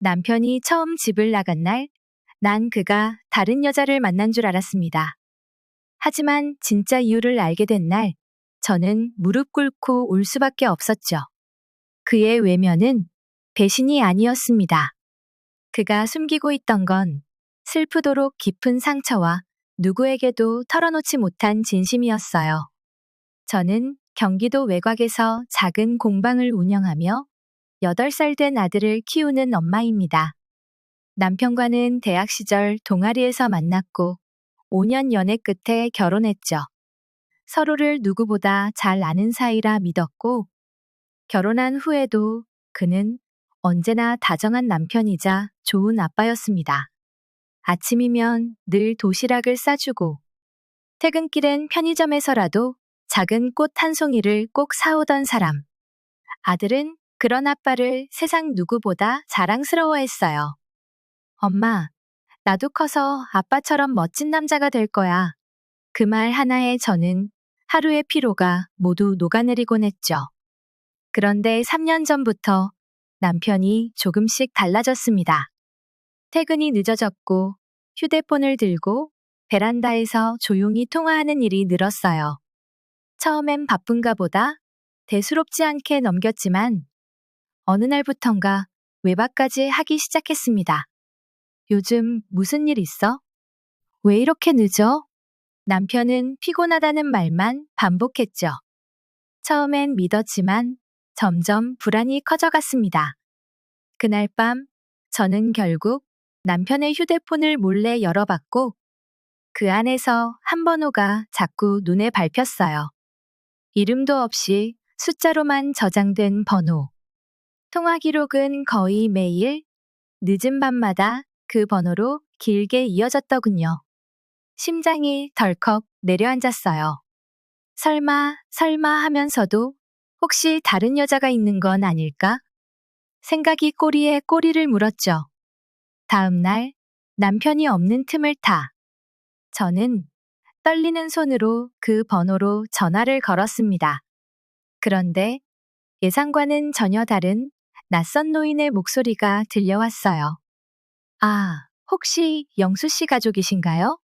남편이 처음 집을 나간 날, 난 그가 다른 여자를 만난 줄 알았습니다. 하지만 진짜 이유를 알게 된 날, 저는 무릎 꿇고 울 수밖에 없었죠. 그의 외면은 배신이 아니었습니다. 그가 숨기고 있던 건 슬프도록 깊은 상처와 누구에게도 털어놓지 못한 진심이었어요. 저는 경기도 외곽에서 작은 공방을 운영하며 8살 된 아들을 키우는 엄마입니다. 남편과는 대학 시절 동아리에서 만났고 5년 연애 끝에 결혼했죠. 서로를 누구보다 잘 아는 사이라 믿었고 결혼한 후에도 그는 언제나 다정한 남편이자 좋은 아빠였습니다. 아침이면 늘 도시락을 싸주고 퇴근길엔 편의점에서라도 작은 꽃 한 송이를 꼭 사오던 사람. 아들은 그런 아빠를 세상 누구보다 자랑스러워했어요. 엄마, 나도 커서 아빠처럼 멋진 남자가 될 거야. 그 말 하나에 저는 하루의 피로가 모두 녹아내리곤 했죠. 그런데 3년 전부터 남편이 조금씩 달라졌습니다. 퇴근이 늦어졌고 휴대폰을 들고 베란다에서 조용히 통화하는 일이 늘었어요. 처음엔 바쁜가 보다 대수롭지 않게 넘겼지만 어느 날부턴가 외박까지 하기 시작했습니다. 요즘 무슨 일 있어? 왜 이렇게 늦어? 남편은 피곤하다는 말만 반복했죠. 처음엔 믿었지만 점점 불안이 커져갔습니다. 그날 밤 저는 결국 남편의 휴대폰을 몰래 열어봤고 그 안에서 한 번호가 자꾸 눈에 밟혔어요. 이름도 없이 숫자로만 저장된 번호. 통화 기록은 거의 매일 늦은 밤마다 그 번호로 길게 이어졌더군요. 심장이 덜컥 내려앉았어요. 설마 하면서도 혹시 다른 여자가 있는 건 아닐까? 생각이 꼬리에 꼬리를 물었죠. 다음 날 남편이 없는 틈을 타 저는 떨리는 손으로 그 번호로 전화를 걸었습니다. 그런데 예상과는 전혀 다른 낯선 노인의 목소리가 들려왔어요. 아, 혹시 영수 씨 가족이신가요?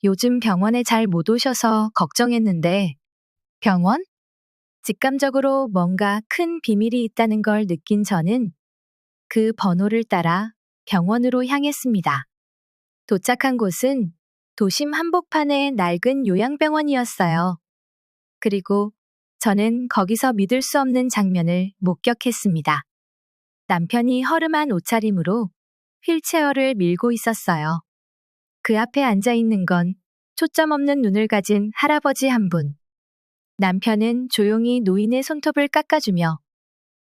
요즘 병원에 잘 못 오셔서 걱정했는데. 병원? 직감적으로 뭔가 큰 비밀이 있다는 걸 느낀 저는 그 번호를 따라 병원으로 향했습니다. 도착한 곳은 도심 한복판의 낡은 요양병원이었어요. 그리고 저는 거기서 믿을 수 없는 장면을 목격했습니다. 남편이 허름한 옷차림으로 휠체어를 밀고 있었어요. 그 앞에 앉아 있는 건 초점 없는 눈을 가진 할아버지 한 분. 남편은 조용히 노인의 손톱을 깎아주며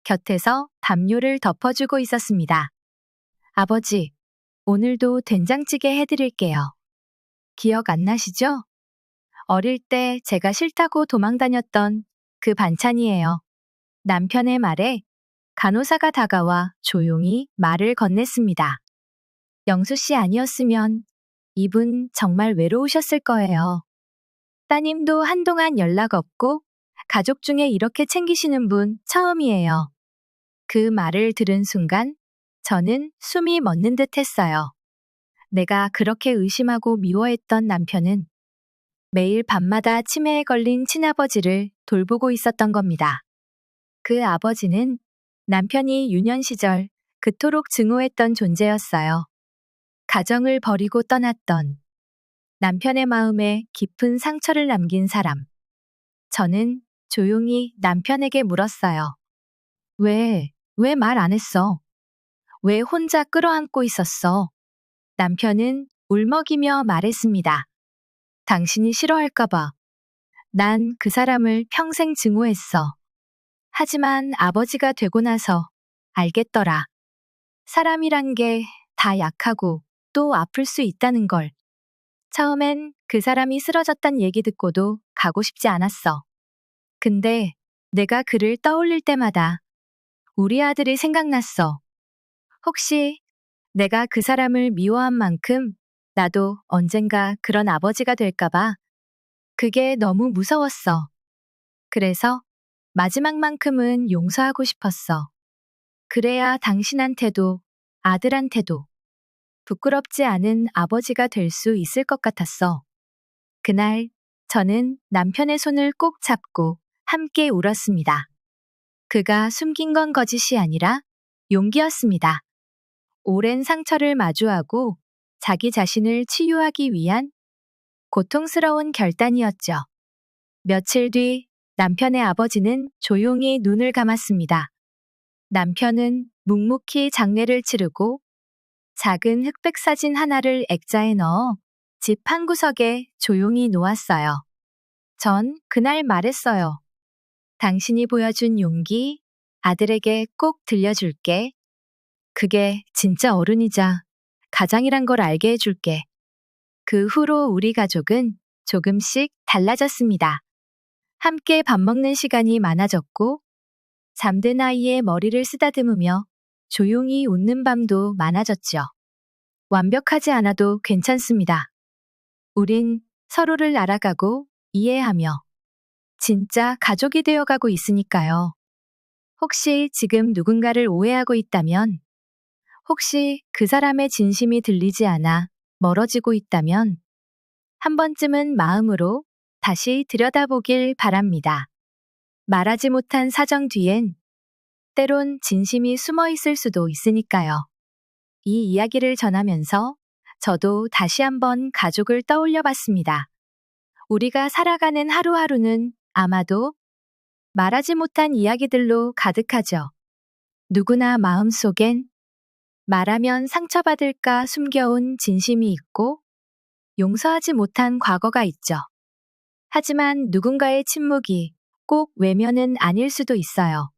곁에서 담요를 덮어주고 있었습니다. 아버지, 오늘도 된장찌개 해드릴게요. 기억 안 나시죠? 어릴 때 제가 싫다고 도망다녔던 그 반찬이에요. 남편의 말에 간호사가 다가와 조용히 말을 건넸습니다. 영수 씨 아니었으면 이분 정말 외로우셨을 거예요. 따님도 한동안 연락 없고 가족 중에 이렇게 챙기시는 분 처음이에요. 그 말을 들은 순간 저는 숨이 멎는 듯 했어요. 내가 그렇게 의심하고 미워했던 남편은 매일 밤마다 치매에 걸린 친아버지를 돌보고 있었던 겁니다. 그 아버지는 남편이 유년 시절 그토록 증오했던 존재였어요. 가정을 버리고 떠났던 남편의 마음에 깊은 상처를 남긴 사람. 저는 조용히 남편에게 물었어요. 왜 말 안 했어? 왜 혼자 끌어안고 있었어? 남편은 울먹이며 말했습니다. 당신이 싫어할까봐. 난 그 사람을 평생 증오했어. 하지만 아버지가 되고 나서 알겠더라. 사람이란 게 다 약하고 또 아플 수 있다는 걸. 처음엔 그 사람이 쓰러졌단 얘기 듣고도 가고 싶지 않았어. 근데 내가 그를 떠올릴 때마다 우리 아들이 생각났어. 혹시 내가 그 사람을 미워한 만큼 나도 언젠가 그런 아버지가 될까봐 그게 너무 무서웠어. 그래서 마지막만큼은 용서하고 싶었어. 그래야 당신한테도 아들한테도 부끄럽지 않은 아버지가 될 수 있을 것 같았어. 그날 저는 남편의 손을 꼭 잡고 함께 울었습니다. 그가 숨긴 건 거짓이 아니라 용기였습니다. 오랜 상처를 마주하고 자기 자신을 치유하기 위한 고통스러운 결단이었죠. 며칠 뒤 남편의 아버지는 조용히 눈을 감았습니다. 남편은 묵묵히 장례를 치르고 작은 흑백 사진 하나를 액자에 넣어 집 한구석에 조용히 놓았어요. 전 그날 말했어요. 당신이 보여준 용기, 아들에게 꼭 들려줄게. 그게 진짜 어른이자 가장이란 걸 알게 해줄게. 그 후로 우리 가족은 조금씩 달라졌습니다. 함께 밥 먹는 시간이 많아졌고, 잠든 아이의 머리를 쓰다듬으며 조용히 웃는 밤도 많아졌죠. 완벽하지 않아도 괜찮습니다. 우린 서로를 알아가고 이해하며 진짜 가족이 되어가고 있으니까요. 혹시 지금 누군가를 오해하고 있다면, 혹시 그 사람의 진심이 들리지 않아 멀어지고 있다면, 한 번쯤은 마음으로 다시 들여다보길 바랍니다. 말하지 못한 사정 뒤엔 때론 진심이 숨어 있을 수도 있으니까요. 이 이야기를 전하면서 저도 다시 한번 가족을 떠올려 봤습니다. 우리가 살아가는 하루하루는 아마도 말하지 못한 이야기들로 가득하죠. 누구나 마음속엔 말하면 상처받을까 숨겨온 진심이 있고 용서하지 못한 과거가 있죠. 하지만 누군가의 침묵이 꼭 외면은 아닐 수도 있어요.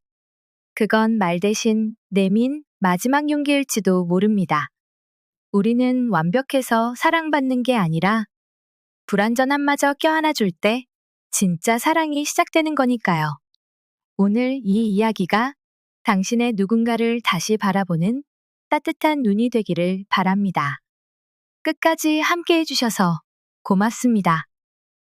그건 말 대신 내민 마지막 용기일지도 모릅니다. 우리는 완벽해서 사랑받는 게 아니라 불완전함마저 껴안아줄 때 진짜 사랑이 시작되는 거니까요. 오늘 이 이야기가 당신의 누군가를 다시 바라보는 따뜻한 눈이 되기를 바랍니다. 끝까지 함께 해주셔서 고맙습니다.